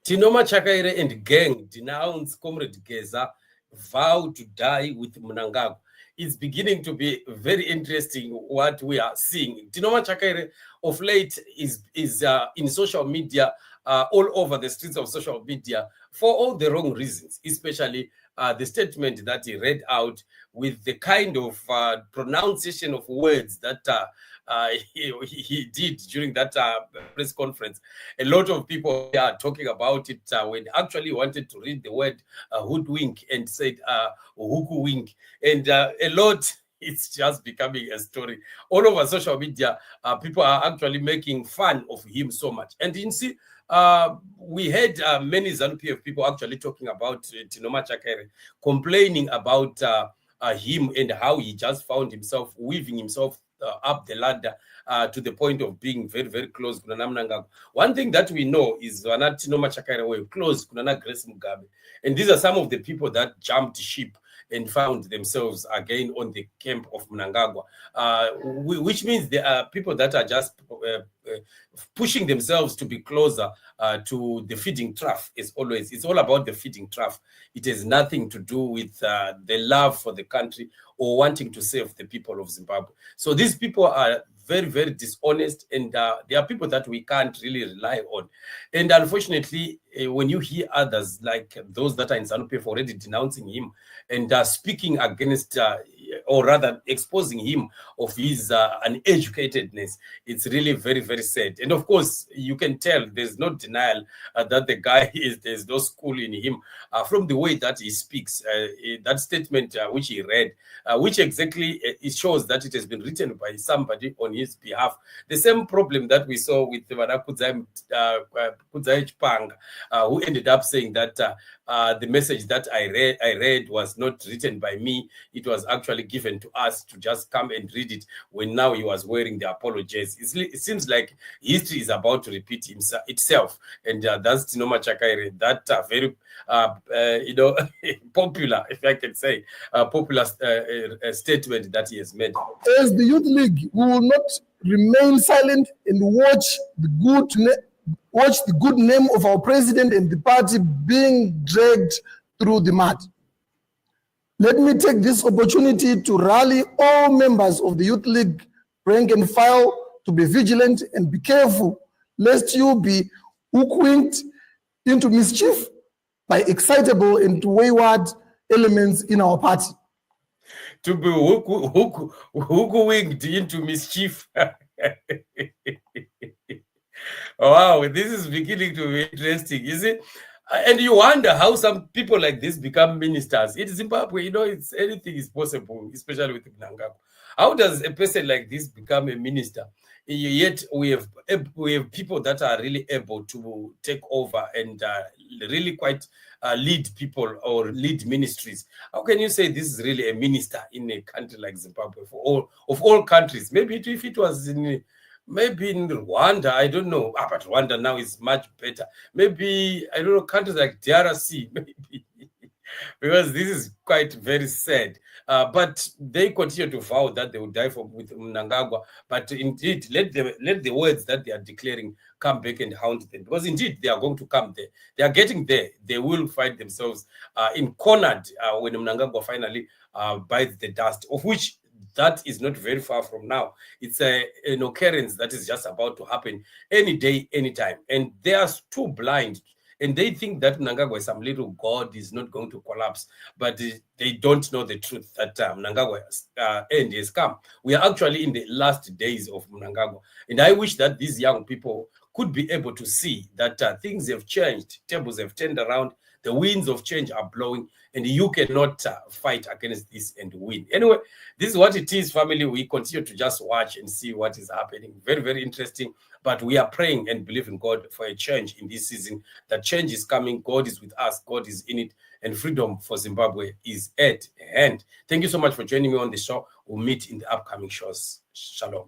Tino Machakaire and gang denounce Comrade Geza, vow to die with Mnangagwa. It's beginning to be very interesting what we are seeing. Tino Machakaire of late is in social media, all over the streets of social media for all the wrong reasons, especially the statement that he read out with the kind of pronunciation of words that he did during that press conference. A lot of people are talking about it when actually wanted to read the word hoodwink and said hookwink, and a lot. It's just becoming a story all over social media. People are actually making fun of him so much, and you see, we had many ZANU-PF people actually talking about Tino Machakaire, complaining about him and how he just found himself weaving himself up the ladder to the point of being very, very close to Mnangagwa. One thing that we know is that Tino Machakaire were close to Grace Mugabe, and these are some of the people that jumped ship and found themselves again on the camp of Mnangagwa, which means there are people that are just pushing themselves to be closer to the feeding trough. As always, it's all about the feeding trough. It has nothing to do with the love for the country or wanting to save the people of Zimbabwe. So these people are very, very dishonest, and they are people that we can't really rely on. And unfortunately, when you hear others like those that are in ZANU-PF already denouncing him and speaking against, or rather exposing him of his uneducatedness, it's really very, very sad. And of course, you can tell there's no denial that the guy there's no school in him from the way that he speaks. That statement which he read, which exactly it shows that it has been written by somebody on his behalf. The same problem that we saw with Kudzai Chipanga, who ended up saying that the message that I read was not written by me. It was actually given to us to just come and read it when now he was wearing the apologies. It seems like history is about to repeat itself. And that's Tino Machakaire, that very, popular, if I can say, popular statement that he has made. As the Youth League, we will not remain silent and watch the good name of our president and the party being dragged through the mud. Let me take this opportunity to rally all members of the Youth League rank and file to be vigilant and be careful, lest you be hookwinked into mischief by excitable and wayward elements in our party. To be hookwinked into mischief. Wow, this is beginning to be interesting, is it? And you wonder how some people like this become ministers. In Zimbabwe, it's anything is possible, especially with Mnangagwa. How does a person like this become a minister? Yet we have people that are really able to take over and really quite lead people or lead ministries. How can you say this is really a minister in a country like Zimbabwe for all countries? Maybe if it was maybe in Rwanda, I don't know. But Rwanda now is much better. Maybe, I don't know, countries like DRC, maybe. Because this is quite very sad. But they continue to vow that they will die with Mnangagwa. But indeed, let the words that they are declaring come back and haunt them. Because indeed, they are going to come there. They are getting there. They will find themselves cornered when Mnangagwa finally bites the dust, of which that is not very far from now. It's an occurrence that is just about to happen any day, anytime. And they are too blind. And they think that Mnangagwa is some little god, is not going to collapse. But they don't know the truth that Mnangagwa's end has come. We are actually in the last days of Mnangagwa. And I wish that these young people could be able to see that things have changed. Tables have turned around. The winds of change are blowing, and you cannot fight against this and win. Anyway, this is what it is, family. We continue to just watch and see what is happening. Very, very interesting. But we are praying and believing God for a change in this season. That change is coming. God is with us. God is in it. And freedom for Zimbabwe is at hand. Thank you so much for joining me on the show. We'll meet in the upcoming shows. Shalom.